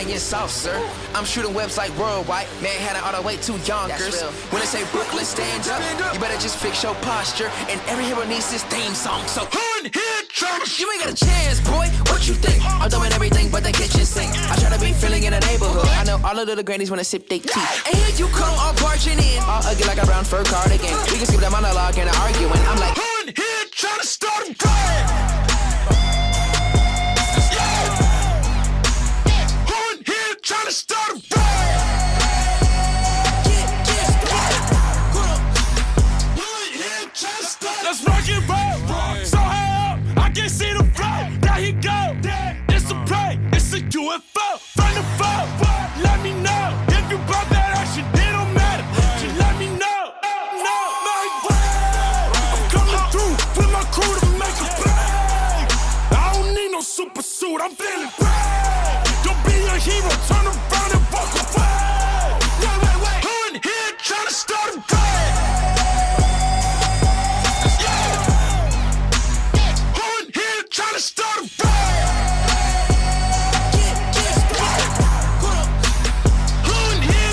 flying soft, sir. I'm shooting webs like worldwide. Manhattan all the way to Yonkers. When they say Brooklyn, stand up. You better just fix your posture. And every hero needs this theme song. So you ain't got a chance, boy. What you think? I'm doing everything but the kitchen sink. I try to be feeling in the neighborhood. I know all the little grannies wanna sip their tea. And here you come, all barging in. All ugly like a brown fur cardigan. We can skip the monologue and the arguing. I'm like, here trying to start a riot. Trying to start a riot. Let's rock and roll. So high up, I can't see the floor. There he go. It's a play. It's a UFO. Find the phone. Let me know if you brought that action. It don't matter. Just let me know. No, my way. I'm coming through with my crew to make a play. I don't need no super suit. I'm feeling brave. Don't be a hero. Turn around and walk away. Wait. Who in here trying to start a riot? Trying to start a riot. Who in here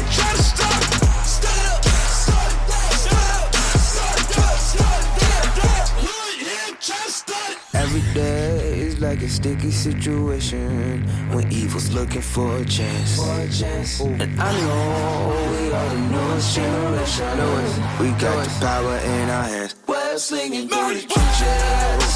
trying to start it? Every day is like a sticky situation when evil's looking for a chance. And I know we are the newest generation. We got the power in our hands. Web slinging through the trenches.